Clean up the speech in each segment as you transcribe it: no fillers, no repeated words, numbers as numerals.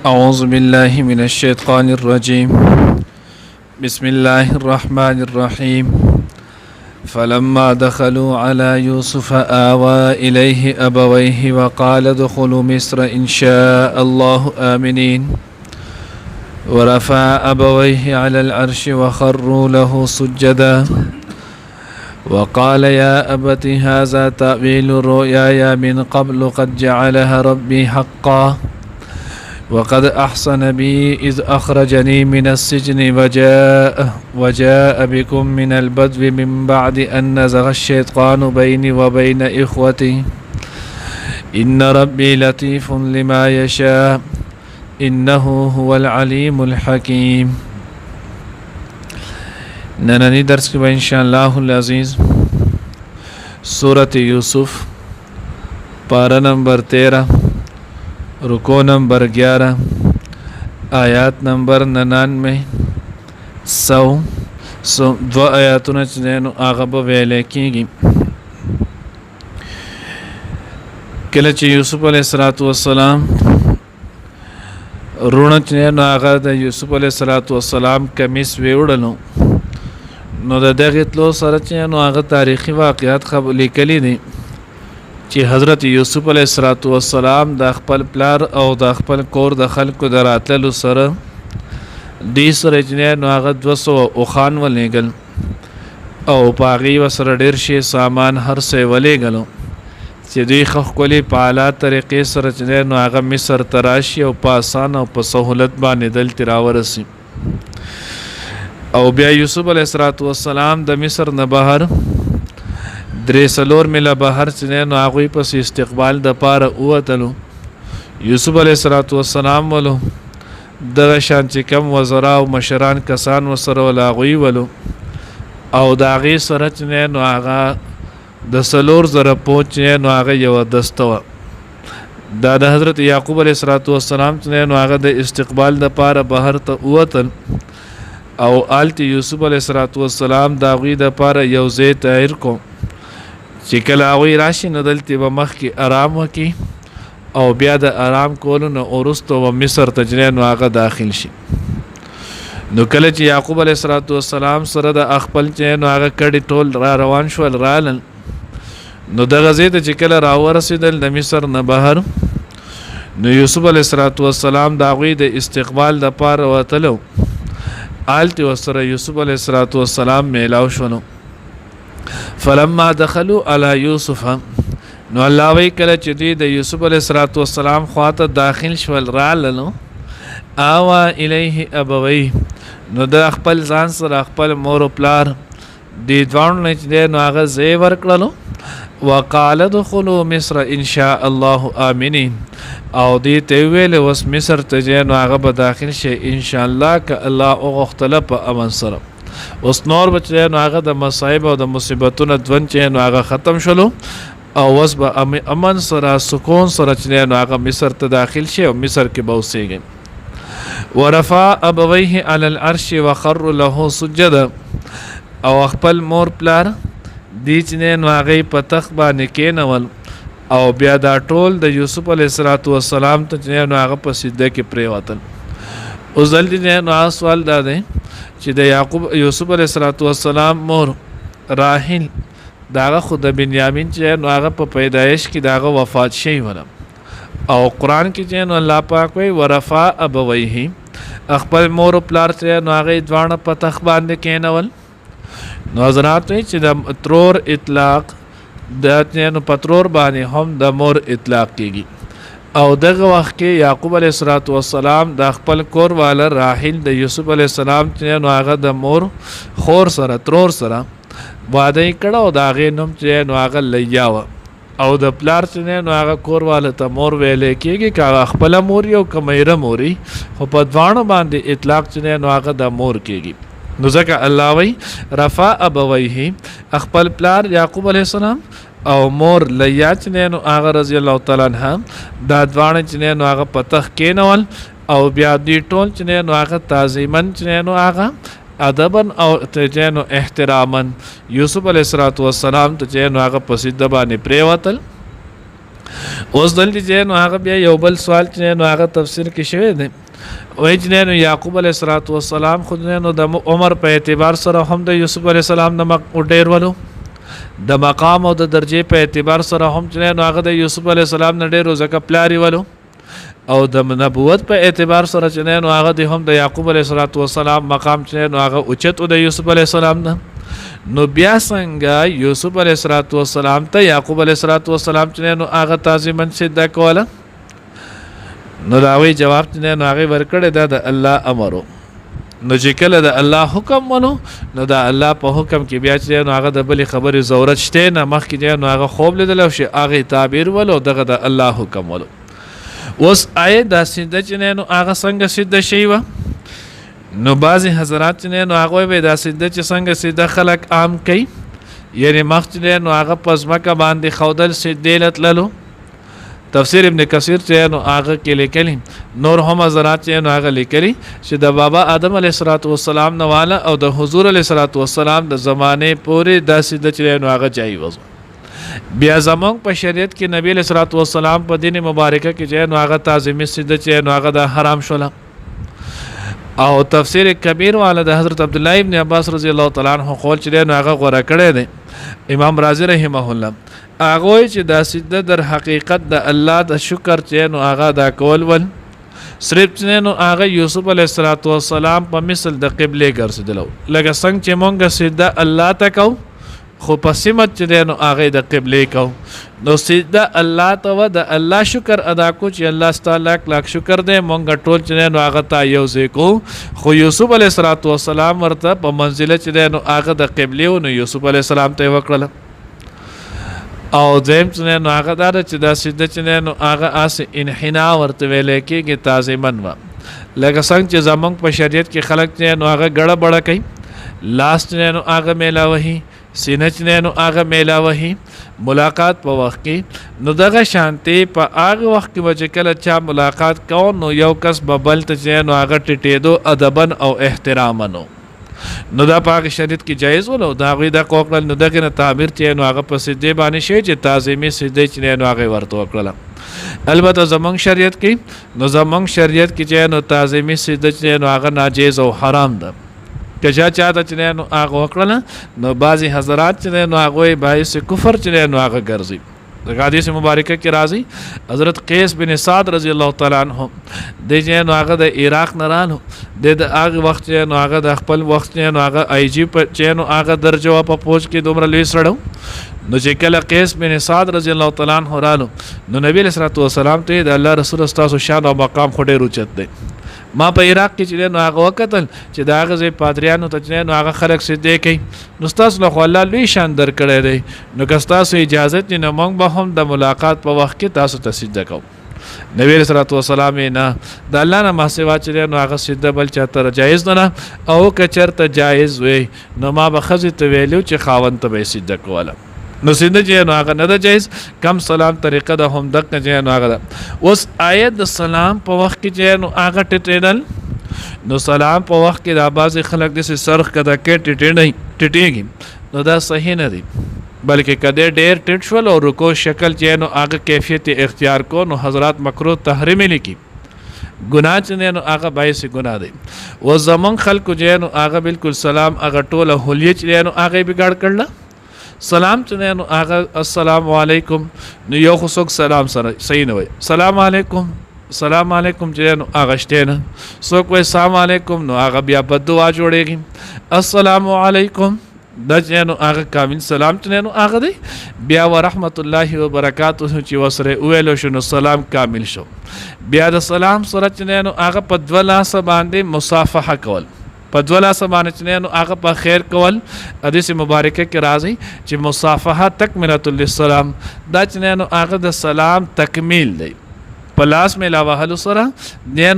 أعوذ بالله من الشيطان الرجيم بسم الله الرحمن الرحيم فلما دخلوا على يوسف آوى إليه أبويه وقال ادخلوا مصر إن شاء الله آمنين ورفع أبويه على العرش وخروا له سجدا وقال يا أبت هذا تأويل رؤياي من قبل قد جعلها ربي حقا وقد أحسن بي إذ أخرجني من السجن وجاء بكم من البدو من بعد أن نزغ الشيطان بيني وبين إخوتي إن ربي لطيف لما يشاء إنه هو العليم الحكيم. ننني درس کې إن شاء الله العزيز سورة يوسف پارہ نمبر 13 رکو نمبر 11 آیات نمبر 99 دو آیاتونه چې نو هغه به ویل کېږي. کله چې یوسف علیه السلام رونه چې نو هغه د یوسف علیه السلام کمیس ویوړلو نو د دغه تلو سره چې نو هغه تاریخي واقعات لیکلي دي چې حضرت یوسف علیه السلام د خپل پلار او د خپل کور د خلکو د راتللو سره دې سره چې نو هغه 200 اوخان ولېږل او په هغې ورسره ډېر شي سامان هر څه یې ولېږلو چې دوی ښه ښکلې په اعلی طریقې سره چې نو هغه مصر ته راشي او په اسان او په سهولت باندې دلته راورسي. او بیا یوسف علیه السلام د مصر نه بهر 3 میله بهر چې نو هغوی پس استقبال د پاره ووتلو. یوسف علیه السلام ولو دغه شان چې کم وزرا او مشران کسان ورسره ول هغوی ولو او د هغې سره چې نو هغه د 4,000 پوځ چې نو هغه یوه دسته وه. دا د حضرت یعقوب علیه السلام چې نو هغه د استقبال د پاره بهر ته ووتل او آلته یوسف علیه السلام د هغوی د پاره یو ځای تیار کو چې کله هغوی راشي نو دلته به مخکې آرام وکړي او بیا د آرام کولو نه وروسته به مصر ته چې نو هغه داخل شي. نو کله چې یعقوب علیه السلام سره د خپل چې نو هغه کډې ټول را روان شول رالل نو دغه ځای ته چې کله راورسېدل د مصر نه بهر نو یوسف علیه السلام د هغوی د استقبال دپاره وتلو آلته ورسره یوسف علیه السلام میلاو شولو. فلما دخلوا على يوسف نو الله وی کله چې دوی د یوسف علیه السلام خواته داخل شول راللو آوا الیه ابوی نو د خپل ځان سره خپل مور او پلار دې دواړو نه چې نو هغه ځای ورکړلو وقال ادخلوا مصر ان شاء الله آمنین او دې ته ویل اوس مصر ته چې نو هغه به داخل شي ان شاء الله که الله وغوښتله په امن سره. اوس نور به چې نو هغه د مصایب او د مصیبتونو ژوند چې نو هغه ختم شلو او اوس به امن سره سکون سره چې نو هغه مصر ته داخل شي او مصر کې به اوسېږي. ورفع ابويه على العرش وخروا له سجدا او خپل مور پلار دې چې نو هغې په تخت باندې کېنول او بیا دا ټول د یوسف علیه السلام ته چې نو هغه په سجده کې پرېوتل. اوس دلته نو هغه سوال دا دی چې د یوسف علیه السلام مور راحل داغه خو د بنیامین چې نو هغه په پیدایش کې داغه وفات شوی وله او قرآن کې چې نو الله پاک وایي ورفع ابویه خپل مور او پلار چې نو هغې دواړه په تخت باندې کېنول. نو حضرات وایي چې د ترور اطلاق د نو په ترور باندې هم د مور اطلاق کېږي او دغه وخت کې یعقوب علیه السلام د خپل کور والا راحل د یوسف علیه السلام چې نو هغه د مور خور سره ترور سره واده یې کړه او د هغې نوم چې نو هغه لیا وه او د پلار چې نو هغه کور والا ته مور ویلی کېږي که هغه خپله مور وي او که میره مور وي خو په دواړو باندې اطلاق چې نو هغه د مور کېږي. نو ځکه الله وایي رفع ابویه خپل پلار یعقوب علیه السلام او مور لیا چې نو هغه رضی الله تعالی عنها دا دواړه چې نو هغه په تخت کېنول او بیا دوی ټول چې نو هغه تعظیمن چې نو هغه ادبا او تجنو احتراما یوسف علیه السلام ته چې نو هغه په سجده باندې پرېوتل اوس دلته چې نو هغه بیا یو بل سوال چې نو هغه تفسیر کې شوی دی وایي چې نو یعقوب علیه السلام خود نو د عمر په اعتبار سره هم د یوسف علیه السلام نه ډېر ولو د مقام او د درجې په اعتبار سره هم چې نو هغه د یوسف علیه السلام نه ډېر ځکه پلاری ولو او د نبوت په اعتبار سره چې نو هغه د هم د یعقوب علیه السلام مقام چې نو هغه اوچت او د یوسف علیه السلام نه نو بیا څنګه یوسف علیه السلام ته یعقوب علیه السلام چې نو هغه تعظیما سجده کوله نو دا وی جواب چې نو هغه ورکړی دا د الله امر نو چې کله د الله حکم ونو نو د الله په حکم کې بیا چې نو هغه د بلې خبرې ضرورت شته نه مخکې چې نو هغه خوب لیدل او شي هغه تعبیر ولو دغه د الله حکم ولو اوس آیت دا سجده چې نو هغه څنګه سجده شي و نو بعضی حضرات چې نو هغه به دا سجده چې څنګه سجده خلق عام کوي یعنی مخکې نو هغه پزماکه باندې خودل سجده لتللو تفسیر ابن کثیر چې نو هغه کې لیکلی نور هم حضرات چې نو هغه لیکلی چې د بابا آدم علیه السلام نه والا او د حضور علیه السلام د زمانه پورې دا سجده چې نو هغه جایز و بیا زمونږ په شریعت کې نبی علیه السلام په دین مبارکه کې چې نو هغه تعظیمي سجده چې نو هغه د حرام شوله او تفسیر کبیر والا د حضرت عبد الله ابن عباس رضی الله تعالی عنہ قول چې نو هغه غوړه کړی دی امام رازی رحمه الله هغه چې دا سجده در حقیقت د الله د شکر چې نو هغه دا کول ول صرف چې نو هغه یوسف علیه السلام په مثل د قبله ګرځیدلو لکه څنګه چې مونږ سجده الله ته کو خو په سمت چې نو هغه د قبله کو نو سجده الله ته و د الله شکر ادا کو چې الله تعالی لاک شکر دې مونږ ټول چې نو هغه ته یو ځای کو خو یوسف علیه السلام ورته په منزله چې نو هغه د قبله نو یوسف علیه السلام ته وکړل او دیم چې نو هغه دا چې دا سجده چې نو هغه اس انحنا ورته ویل کېږي تعظیمن و لکه څنګه چې زمونږ په شریعت کې خلک چې نو هغه ګړه بړه کوي لاس چې نو هغه میلا وهي سینه چې نو هغه میلا وهي ملاقات په وخت کې نو دغه شانتي په هغه وخت کې چې کله چا ملاقات کو نو یو کس به بل ته چې نو هغه ټیټېدو ادبن او احتراما نو دا په شریعت کې جایز ولو دا غوی د کوکل نو دغه تعبیر چې نو هغه په سجده باندې شي چې تعظیمي سجده چې نو هغه ورته وکړه البته زمونږ شریعت کې نو زمونږ شریعت کې چې نو تعظیمي سجده چې نو هغه ناجیز او حرام ده که چا ته چې نو هغه وکړه نو بعضی حضرات چې نو هغه باعث کفر چې نو هغه ګرځي د حدیث مبارکه کې راځي حضرت قیس بن سعد رضی الله تعالی عنہ د جن هغه د عراق نه رانو د هغه وخت نو هغه د خپل وخت نو هغه ای جی په چینو هغه درجه په پوج کې دومره لوی سړو نو چې کله قیس بن سعد رضی الله تعالی عنہ رالو نو نبی صلی الله علیه وسلم ته د الله رسول استاسو شان او مقام خوري روچت دی ما په عراق کې چې نو هغه وکتل چې دا هغه ځای پادریانو ته چې نو هغه خلک سجده کوي نو تاسو له الله لوی شان در کړی دی نو که تاسو اجازه نه مونږ به هم د ملاقات په وخت کې تاسو ته سجده کوو نبی رسول الله والسلام نه د الله نه ما سوا چې نو هغه سجده بل چاته جایز نه او که چرته جایز وي نو ما به خزي ته ویلو چې خاوند ته به سجده کوله نو سجده چې نو هغه نه جایز کم سلام طریقه ده هم دغه چې نو هغه اوس آیت د سلام په وخت کې چې نو هغه ټټېدل نو سلام په وخت کې د بعض خلک د سرخ کده کې ټټېږي نو دا صحیح نه دی بلکې کده ډېر ټټ شول او رکو شکل چې نو هغه کیفیت اختیار کو نو حضرات مکروه تحریم لیکي ګناه چې نو هغه باعث ګناه دی و زمون خلکو چې نو هغه بالکل سلام هغه ټوله هولیه چې نو هغه بګړ کړل سلام چې نو هغه السلام علیکم نو یو خو څوک سلام سره صحیح نه وي سلام علیکم چې نو هغه شته نه څوک وي سلام علیکم نو هغه بیا بد دعا جوړيږي السلام علیکم دا چې نو هغه کامل سلام چې نو هغه دی بیا ورحمت الله وبرکاته چې وسره ویلو شنو سلام کامل شو بیا د سلام سره چې نو هغه په دوه لاس باندې مصافحه کول په دوه لاس باندې چې نو هغه په خیر کول حدیث مبارکه کې راځي چې مصافحه تکمله للسلام دا چې نو هغه د سلام تکمیل دی پلاس میں لاوهلو سره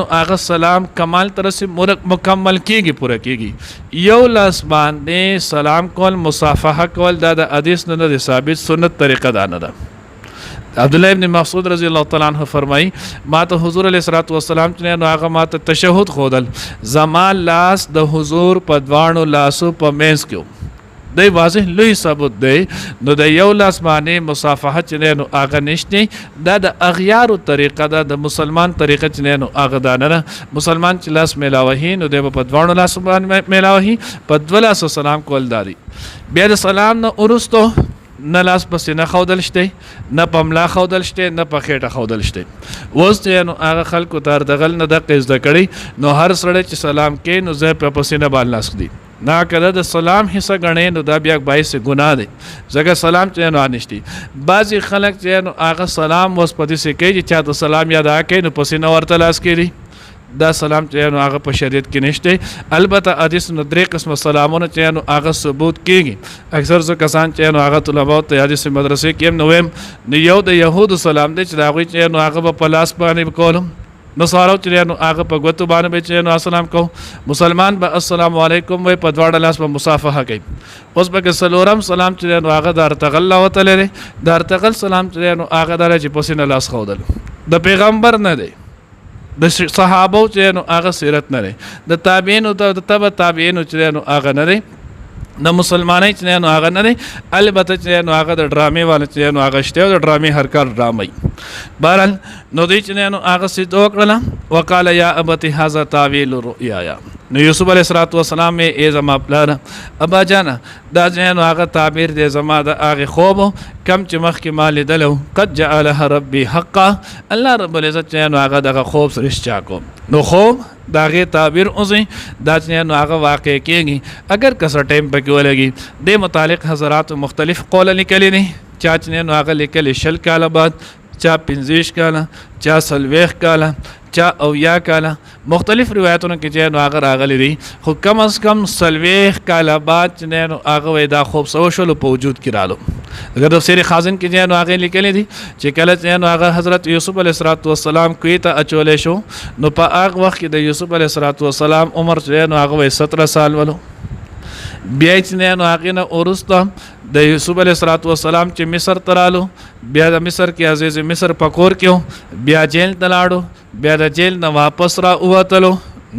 نو هغه سلام کمال تر سے مکمل کیږي پوره کیږي یو لاس باندې سلام کول مصافحه کول دا د حدیث نه د ثابت سنت طریقه دا نه ده عبد الله ابن مسعود رضی الله تعالی عنہ فرمای ما ته حضور علیه الصلوۃ والسلام چې نو هغه ما ته تشهود خودل زما لاس د حضور په دوانو لاسو په مینس کې دی واضح لوی ثبوت دی نو د یو لاس باندې مصافحه چې نو هغه نشته دا د اغیارو طریقه ده د مسلمان طریقه چې نو هغه دا نه مسلمان چې لاس میلاوهي نو د په دوانو لاس باندې میلاوهي په دوه لاس سلام کول داري بیا د سلام نه ورستو نه لاس پسې نه خودل شته نه پملا خودل شته نه په خېټه خودل شته اوس چې نو هغه خلکو تر دغل نه د قصد کړي نو هر سړی چې سلام کې نو زه په پسې نه بال لاس دی نا کله د سلام حصہ غنې نو دا بیا باعث ګناه دی ځکه سلام چې نو نشتی بعضی خلک چې نو هغه سلام وس پدې سي کوي چې چا ته سلام یاد آکې نو پسې نه ورته لاس کړي دا سلام چې نو هغه په شریعت کې نشته البته حدیث نو درې قسم سلامونه چې نو هغه ثبوت کیږي اکثر څو کسان چې نو هغه طلباء ته حدیث مدرسې کې نو ویم نو یو د يهودو سلام دی چې دا غوي چې نو هغه په لاس باندې کولم نو سارو چې نو هغه په غوتو باندې چې نو السلام کو مسلمان به السلام علیکم وای په دواړه لاس په مصافحه کوي اوس به سلورم سلام چې نو هغه دار تغلا وته لري دار تغل سلام چې نو هغه دره چې پسینه لاس خودل د پیغمبر نه دی د صحابه چې نو هغه سیرت نه لري د تابعین او د تبع تابعین چې نو هغه نه لري د مسلمانای چې نو هغه نه لري البته چې نو هغه د ډرامې والا چې نو هغه شته د ډرامې هر کار ډرامې بهرحال نو دوی چې نو هغه سید وکړه وقاله یا ابتی هذا تعویل رؤیا نو یوسف علیه السلام ای زما پلار ابا جانا دا چې نو هغه تعبیر دی زما د هغه خوب کم چې مخکې ما لیدلو قد جعلها ربي حقا الله رب العزت چې نو هغه دغه خوب رښتیا کو نو خوب دا غي تعبیر اوسه دا چې نو هغه واقع کېږي اگر کسر ټایم پکې ولګي د متعلق حضرات مختلف قول لیکلي نه چا چې نو هغه لیکلي شل کاله بعد چا 15 کاله چا 40 کاله چا او یا کاله مختلف روایتونو کې چې نو هغه راغلي دي خو کم از کم 40 کاله بعد چې نو هغه دا خوب سو شلو په وجود کې رالو اگر تفسیر خازن کې چې نو هغه لیکلي دي چې کله چې نو هغه حضرت یوسف علیه السلام کوی ته اچولې شو نو په هغه وخت کې د یوسف علیه السلام عمر چې نو هغه 17 سال ولو بیا چې نو هغه نه ورسته د یوسف علیه السلام چې مصر ترالو بیا د مصر کې عزیز مصر پکور کېو بیا جیل ته لاړو بیا د جیل نه واپس را ووتلو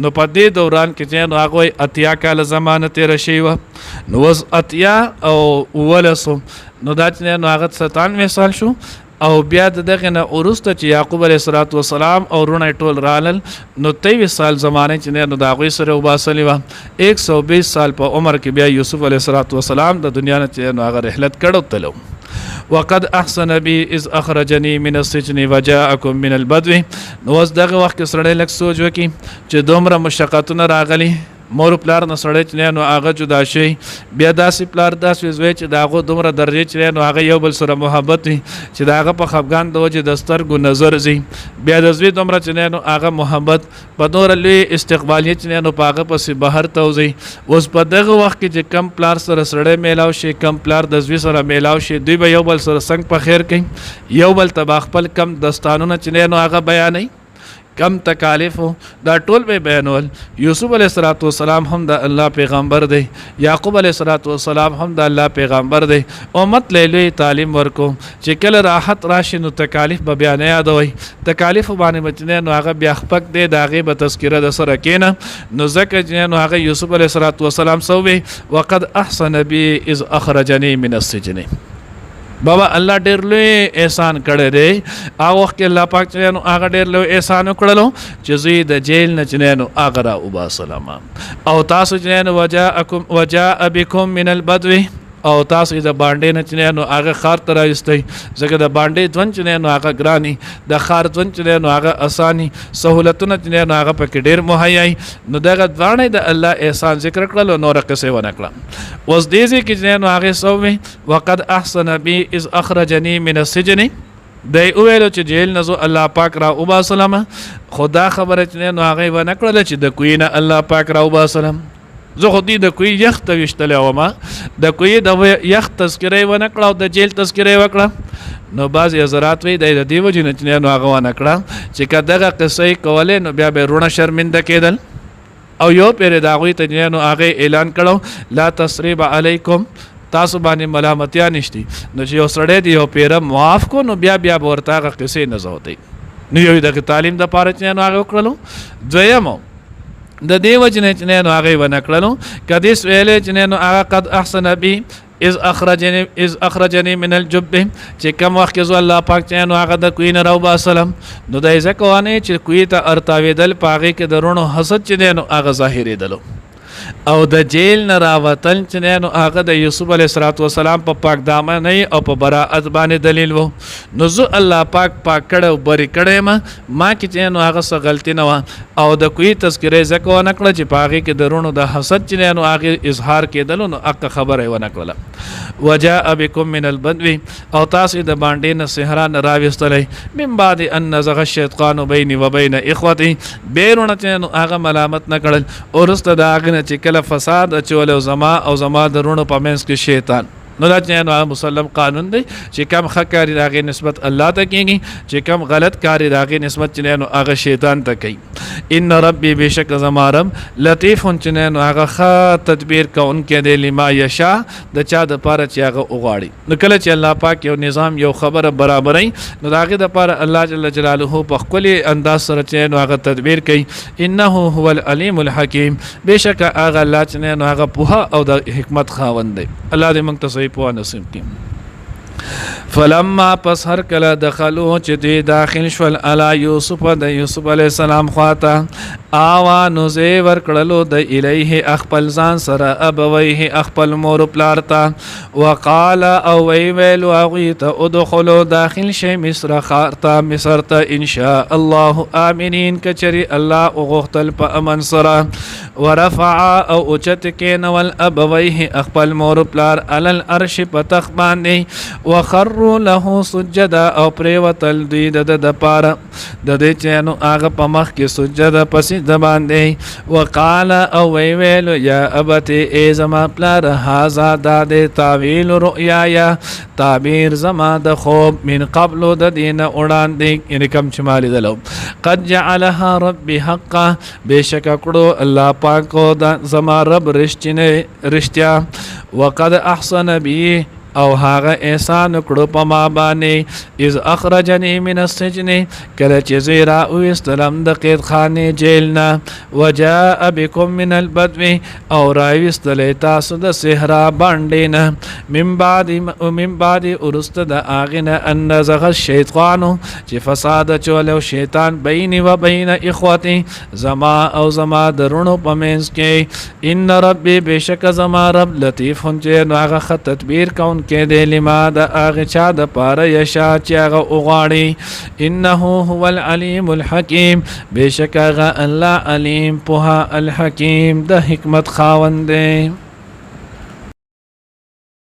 نو په دې دوران کې چې نو هغه اتیا کال زمانه تیر شي و نو وز اتیا او ولسو نو دا چې نو هغه 97 سال شو او بیا دغه نه ورسته چې یعقوب علیه السلام او رونه ټول رالل نو 23 سال زمانه چې نو دا غوي سره وباسلی و 120 سال په عمر کې بیا یوسف علیه السلام د دنیا نه چې نو هغه رحلت کړو تلو وقد احسن بي اذ اخرجني من السجن وجاءكم من البدو نو اوس دغه وخت سره لک سوچ وکي چې دومره مشقتونه راغلي مور پلار نه سړی چې نو هغه جدا شي بیا داسې پلار داسې زوی چې داغه دومره درجه چې نو هغه یو بل سره محبت چې داغه په خفګان د وجه د سترګو نظر زی بیا د زوی دومره چې نو هغه محبت په نور لوی استقبالیت چې نو پاغه پسې بهر توزي اوس په دغه وخت کې چې کم پلار سره سړی میلاو شي کم پلار د زوی سره میلاو شي دوی به یو بل سره څنګه په خیر کوي یو بل تبا خپل کم دستانونه چې نو هغه بیانوي کم تکالیف دا ټول به بیانول یوسف علیه السلام هم د الله پیغمبر دی یعقوب علیه السلام هم د الله پیغمبر دی امت لیلوی تعلیم ورکو چې کله راحت راشي نو تکالیف به بیان یادوي تکالیف باندې بچنه نو هغه بیا خپک دی داغه به تذکره د سره کینه نو زکه نو هغه یوسف علیه السلام سووي وقد احسن بي اذ اخرجني من السجن بابا الله ډېر لوی احسان کړی دی هغه وخت کې الله پاک چې نو هغه ډېر لوی احسان وکړلو چې زوی د جیل نه چې نو هغه را وباسلم او تاسو چې نو وجاء بكم من البدو او تاسو د باندې نه چې نو هغه خار ته راځي ځکه د باندې ځون چې نو هغه ګرانی د خار ځون چې نو هغه اساني سہولتونه چې نو هغه پکې ډېر مهیای نو دغه ځوانې د الله احسان ذکر کړل نو رقصه ونه کړل اوس دې کې نو هغه سووي وقد احسن بي اذ اخرجني من السجن دی اویلو چې جیل نزو الله پاک را وباسلم خدا خبره چې نو هغه ونه کړل چې د کوینه الله پاک را وباسلم زه خو دې د کوی یخت وشتلې وم د کوی د یخت تذکره ونه کړه د جیل تذکره وکړه نو بعض حضرات وی د دیو جن چې نو هغه ونه کړه چې کداغه قصې کوله نو بیا به رونه شرمنده کېدل او یو پیر داغوی ته نو هغه اعلان کړو لا تسریب علیکم تاسو باندې ملامتیا نشتی نو چې یو سړی دی یو پیر معاف کو نو بیا ورته قصې نه زوتی نو یو د تعلیم د پاره چې نو هغه وکړلو دویمو د دې وجنه چې نه نو هغه ونکړلو کدي سویلې چې نه نو هغه قد احسن بي از اخرجني من الجب چې کوم وخت کې زو الله پاک چې نو هغه د کوی نه راو باسلم نو د ځکوانه چې کوی ته ارتاویدل پاغه کې درونو حسد چې نو هغه ظاهري دلو او د جیل نه راوتل چې نو هغه د یوسف علیه السلام په پاک دامن او په براءت باندې دلیل وو نو زه الله پاک کړه بری کړه ما کې چې نو هغه څه غلطي نه و او د کوی تذکره زکو نه کړ چې پاغه کې درونو د حسد چې نو هغه اظهار کېدل نو اق خبره و نه کړله وجاء بكم من البدو او تاسو د باندې نه صحرا نه راوستلې من بعد ان نزغ الشیطان بیني وبین اخوتي بیرونه چې نو هغه ملامت نه کړل ورسته دا هغه چې کله فساد اچول او زما درونو په منځ کې شیطان نو دا چې نو مسلم قانون دی چې کم ښه کاری راغی نسبت الله ته کېږي چې کم غلط کاری راغی نسبت چې نو هغه شیطان ته کوي ان ربي بشک زما رب لطیف چې نو هغه ښه تدبیر کوونکی دی لما یشا د چا د پاره چې هغه وغواړي نو کله چې الله پاک یو نظام یو خبره برابرای نو د هغې دپاره الله جل جلاله په ښکلي انداز سره چې نو هغه تدبیر کوي انه هو العلیم الحکیم بشک هغه الله چې نو هغه پوهه او د حکمت خاوند دی الله دې موږ ته صحیح پوهه نصیب کړي فلما پس هر کله دخلوا چې دوی داخل شول علی یوسف د یوسف علیه السلام خواته آوا نو زی ورکړلو د الیه اخپل ځان سره ابویه اخپل مور پلار ته وقال او ویلو هغوی ته ادخلوا داخل شي مصر خارته مصر ته ان شاء الله آمنین کچری الله وغوښتل په امن سره ورفع او اوچت کېنول ابویه اخپل مور پلار علی العرش په تخت باندې وخروا له سجدا او پریوتل دوی د پاره د دې چې نو هغه په مخ کې سجدا پسې د باندې وقال او ویلو یا ابتی ای زما پلار هذا د تعویل رؤیا تعبیر زما د خوب من قبل د دین وړاندې ان کوم چې مال دلو قد جعلها ربي حقا بشک کړو الله پاک کو د زما رب رښتیا وقد احسن بي او هغه احسان کړو په ما باندې اذ اخرجني من السجن کله چې زیرا او استلم د قید خانه جیل نه وجاء بكم من البدو او راوستل تاسو د صحرا باندې نه من بعد ارست د اغنه ان زغ الشیطان چې فساد چول شیطان بیني و بین اخوتي زما او زما درونو پمنس کې ان ربي بشک زما رب لطیف چې هغه خط تدبیر کون کې د لما د هغه چا د پاره یشا چې هغه وغواړي انه هو العلیم الحکیم بشک هغه الله علیم پوها الحکیم د حکمت خاوند دی